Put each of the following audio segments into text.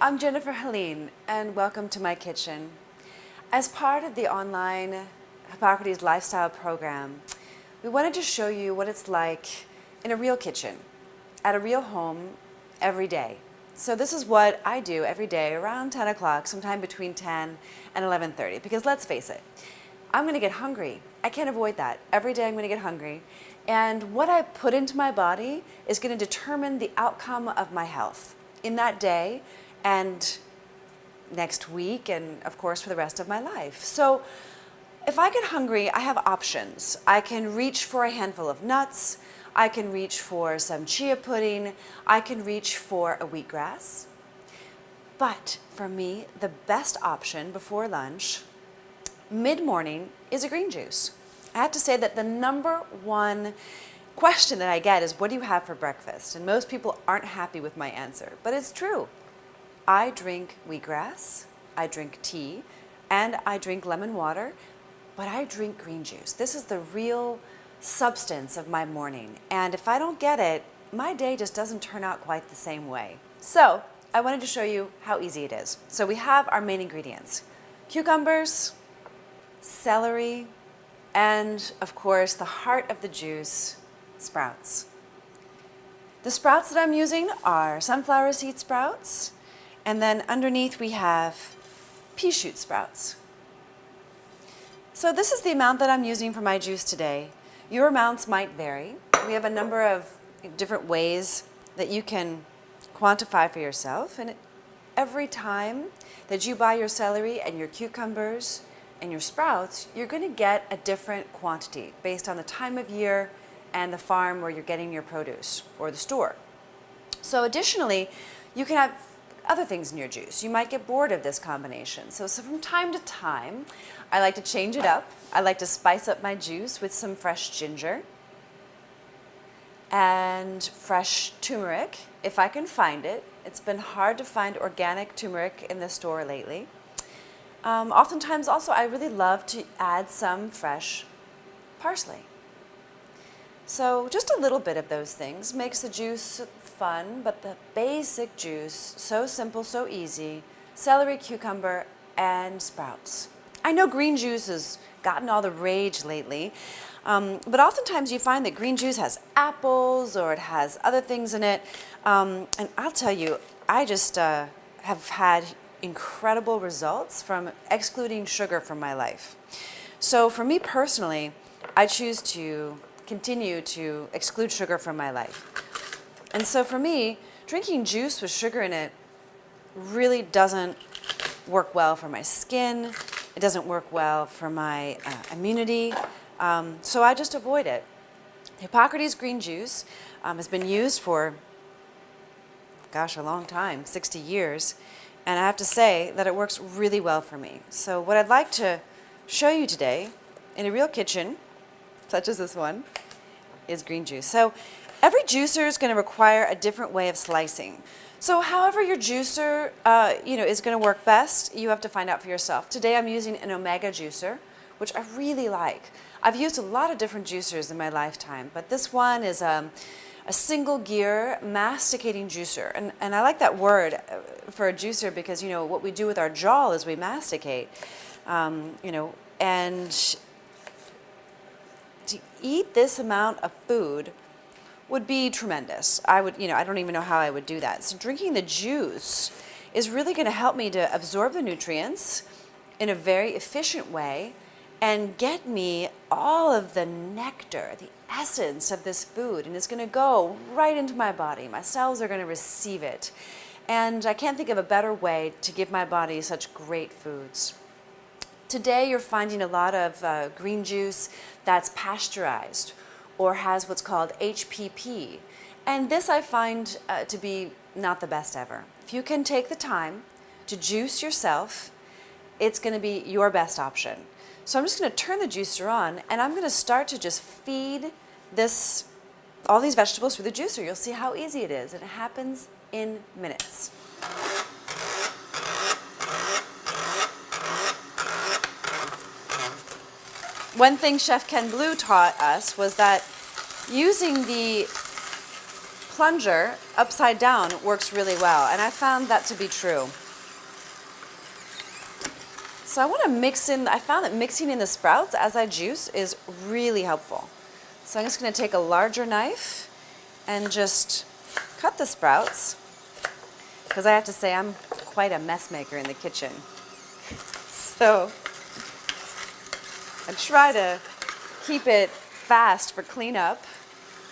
I'm Jennifer Helene, and welcome to my kitchen. As part of the online Hippocrates Lifestyle Program, we wanted to show you what it's like in a real kitchen, at a real home, every day. So this is what I do every day around 10 o'clock, sometime between 10 and 11:30, because let's face it, I'm gonna get hungry. I can't avoid that. Every day I'm gonna get hungry. And what I put into my body is gonna determine the outcome of my health in that day and next week, and of course for the rest of my life. So if I get hungry, I have options. I can reach for a handful of nuts, I can reach for some chia pudding, I can reach for a wheatgrass. But for me, the best option before lunch, mid-morning, is a green juice. I have to say that the number one question that I get is, what do you have for breakfast? And most people aren't happy with my answer, but it's true. I drink wheatgrass, I drink tea, and I drink lemon water, but I drink green juice. This is the real substance of my morning. And if I don't get it, my day just doesn't turn out quite the same way. So I wanted to show you how easy it is. So we have our main ingredients: cucumbers, celery, and of course the heart of the juice, sprouts. The sprouts that I'm using are sunflower seed sprouts, and then underneath we have pea shoot sprouts. So this is the amount that I'm using for my juice today. Your amounts might vary. We have a number of different ways that you can quantify for yourself, and every time that you buy your celery and your cucumbers and your sprouts, you're going to get a different quantity based on the time of year and the farm where you're getting your produce, or the store. So additionally, you can have other things in your juice. You might get bored of this combination. So from time to time, I like to change it up. I like to spice up my juice with some fresh ginger and fresh turmeric, if I can find it. It's been hard to find organic turmeric in the store lately. Oftentimes also, I really love to add some fresh parsley. So just a little bit of those things makes the juice fun, but the basic juice, so simple, so easy: celery, cucumber, and sprouts. I know green juice has gotten all the rage lately, but oftentimes you find that green juice has apples or it has other things in it. And I'll tell you, I just have had incredible results from excluding sugar from my life. So for me personally, I choose to continue to exclude sugar from my life. And so for me, drinking juice with sugar in it really doesn't work well for my skin. It doesn't work well for my immunity. So I just avoid it. Hippocrates green juice has been used for, gosh, a long time, 60 years. And I have to say that it works really well for me. So what I'd like to show you today in a real kitchen, such as this one, is green juice. So every juicer is going to require a different way of slicing. So however your juicer is going to work best, you have to find out for yourself. Today I'm using an Omega juicer, which I really like. I've used a lot of different juicers in my lifetime, but this one is a single gear masticating juicer. And I like that word for a juicer because, what we do with our jaw is we masticate, and to eat this amount of food would be tremendous. I don't even know how I would do that. So drinking the juice is really going to help me to absorb the nutrients in a very efficient way and get me all of the nectar, the essence of this food, and it's going to go right into my body. My cells are going to receive it. And I can't think of a better way to give my body such great foods. Today you're finding a lot of green juice that's pasteurized or has what's called HPP. And this I find to be not the best ever. If you can take the time to juice yourself, it's going to be your best option. So I'm just going to turn the juicer on, and I'm going to start to just feed all these vegetables through the juicer. You'll see how easy it is, and it happens in minutes. One thing Chef Ken Blue taught us was that using the plunger upside down works really well, and I found that to be true. So I want to mix in, I found that mixing in the sprouts as I juice is really helpful. So I'm just going to take a larger knife and just cut the sprouts, because I have to say I'm quite a mess maker in the kitchen. So I try to keep it fast for cleanup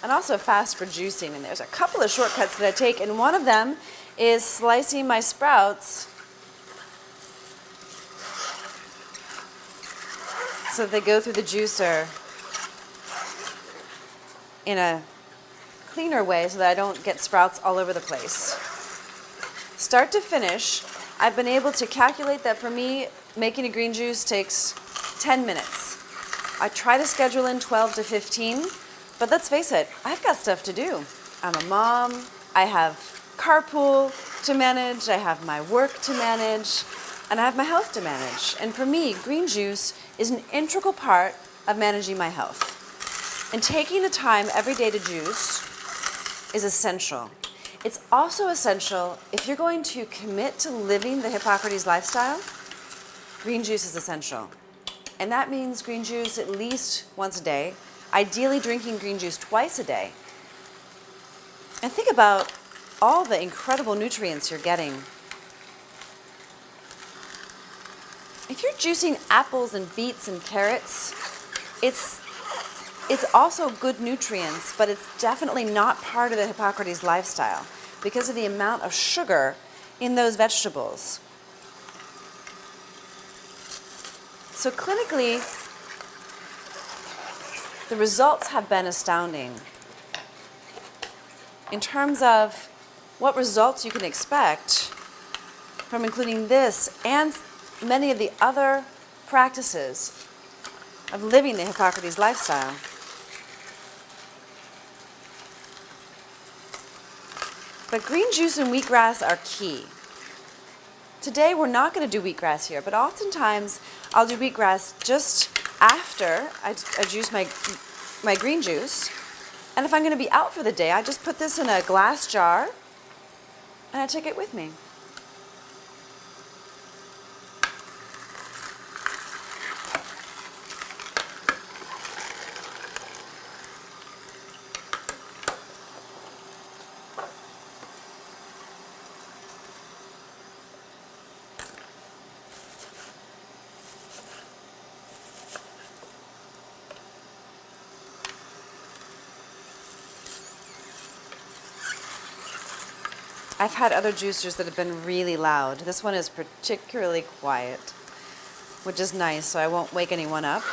and also fast for juicing. And there's a couple of shortcuts that I take, and one of them is slicing my sprouts so they go through the juicer in a cleaner way so that I don't get sprouts all over the place. Start to finish, I've been able to calculate that for me, making a green juice takes 10 minutes. I try to schedule in 12 to 15, but let's face it, I've got stuff to do. I'm a mom, I have carpool to manage, I have my work to manage, and I have my health to manage. And for me, green juice is an integral part of managing my health. And taking the time every day to juice is essential. It's also essential if you're going to commit to living the Hippocrates lifestyle. Green juice is essential. And that means green juice at least once a day, ideally drinking green juice twice a day. And think about all the incredible nutrients you're getting. If you're juicing apples and beets and carrots, it's also good nutrients, but it's definitely not part of the Hippocrates lifestyle because of the amount of sugar in those vegetables. So clinically, the results have been astounding. In terms of what results you can expect from including this and many of the other practices of living the Hippocrates lifestyle. But green juice and wheatgrass are key. Today we're not going to do wheatgrass here, but oftentimes I'll do wheatgrass just after I juice my green juice. And if I'm going to be out for the day, I just put this in a glass jar and I take it with me. I've had other juicers that have been really loud. This one is particularly quiet, which is nice, so I won't wake anyone up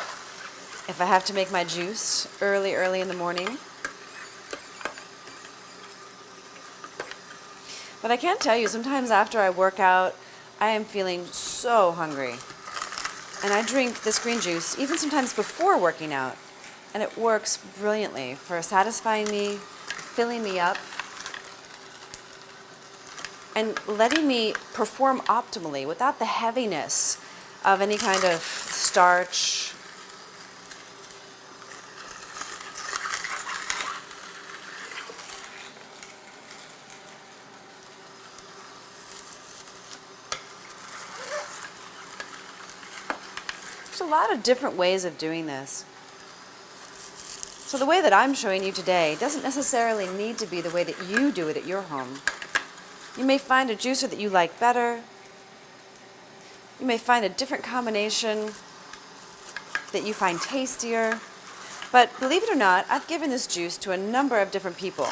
if I have to make my juice early in the morning. But I can tell you, sometimes after I work out, I am feeling so hungry. And I drink this green juice, even sometimes before working out, and it works brilliantly for satisfying me, filling me up, and letting me perform optimally without the heaviness of any kind of starch. There's a lot of different ways of doing this. So the way that I'm showing you today doesn't necessarily need to be the way that you do it at your home. You may find a juicer that you like better. You may find a different combination that you find tastier. But believe it or not, I've given this juice to a number of different people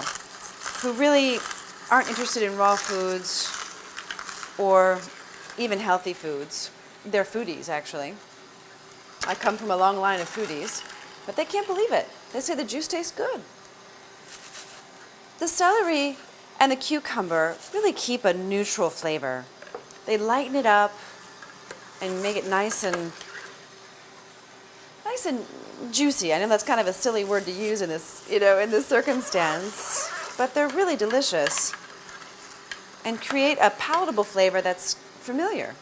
who really aren't interested in raw foods or even healthy foods. They're foodies, actually. I come from a long line of foodies, but they can't believe it. They say the juice tastes good. The celery and the cucumber really keep a neutral flavor. They lighten it up and make it nice and juicy. I know that's kind of a silly word to use in this, in this circumstance, but they're really delicious and create a palatable flavor that's familiar.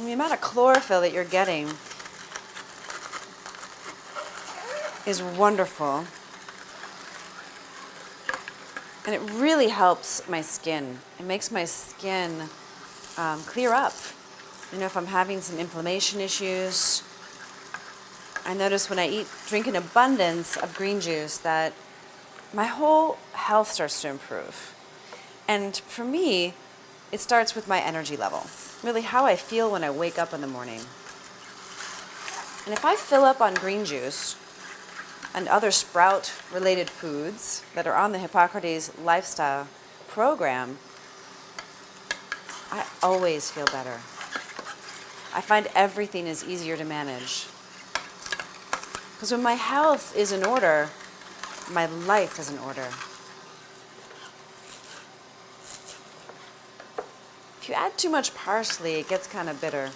And the amount of chlorophyll that you're getting is wonderful. And it really helps my skin. It makes my skin clear up. You know, if I'm having some inflammation issues, I notice when I drink an abundance of green juice that my whole health starts to improve. And for me, it starts with my energy level, really how I feel when I wake up in the morning. And if I fill up on green juice and other sprout-related foods that are on the Hippocrates lifestyle program, I always feel better. I find everything is easier to manage. Because when my health is in order, my life is in order. If you add too much parsley, it gets kind of bitter.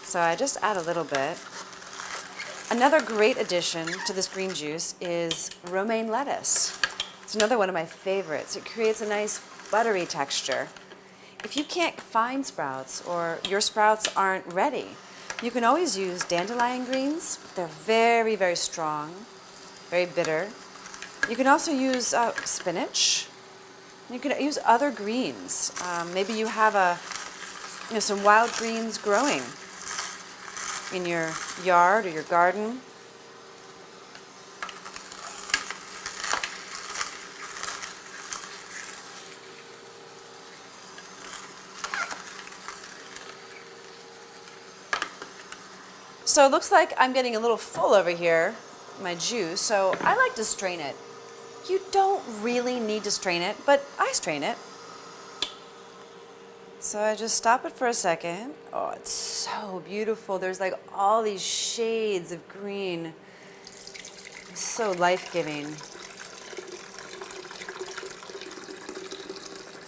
So I just add a little bit. Another great addition to this green juice is romaine lettuce. It's another one of my favorites. It creates a nice buttery texture. If you can't find sprouts or your sprouts aren't ready, you can always use dandelion greens. They're very, very strong, very bitter. You can also use spinach. You can use other greens. Maybe you have some wild greens growing in your yard or your garden. So it looks like I'm getting a little full over here, my juice, so I like to strain it. You don't really need to strain it, but I strain it. So I just stop it for a second. Oh, it's so beautiful. There's like all these shades of green. It's so life-giving.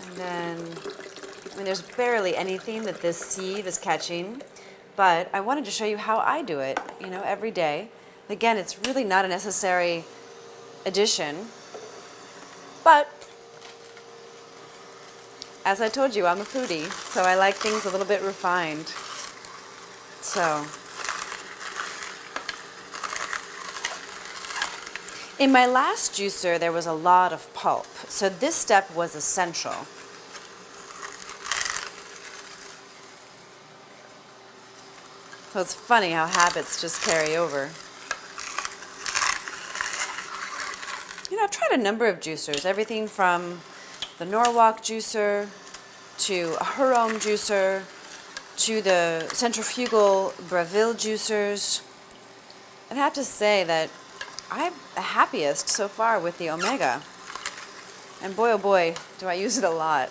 And then, there's barely anything that this sieve is catching, but I wanted to show you how I do it, every day. Again, it's really not a necessary addition, but as I told you, I'm a foodie, so I like things a little bit refined. So, in my last juicer, there was a lot of pulp, so this step was essential. So it's funny how habits just carry over. I've tried a number of juicers, everything from the Norwalk juicer to a Hurom juicer to the centrifugal Breville juicers. And I have to say that I'm the happiest so far with the Omega. And boy, oh boy, do I use it a lot.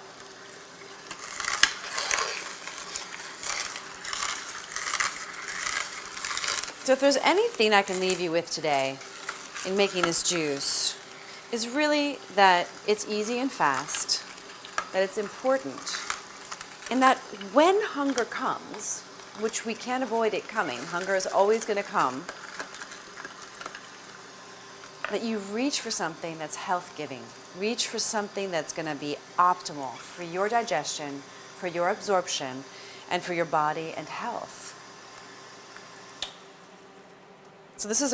So if there's anything I can leave you with today in making this juice, is really that it's easy and fast, that it's important, and that when hunger comes, which we can't avoid it coming, hunger is always going to come, that you reach for something that's health-giving. Reach for something that's going to be optimal for your digestion, for your absorption, and for your body and health. So this is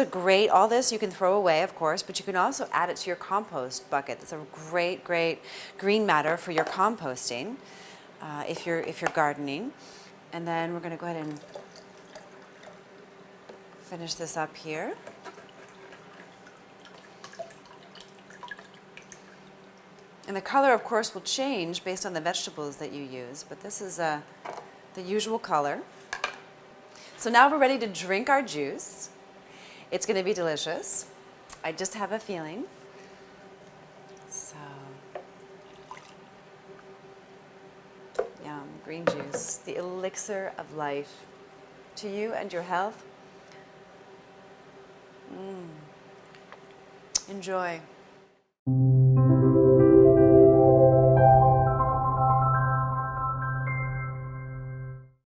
all this you can throw away, of course, but you can also add it to your compost bucket. It's a great, great green matter for your composting if you're gardening. And then we're going to go ahead and finish this up here. And the color, of course, will change based on the vegetables that you use, but this is the usual color. So now we're ready to drink our juice. It's going to be delicious. I just have a feeling. So, yum, green juice, the elixir of life to you and your health. Enjoy.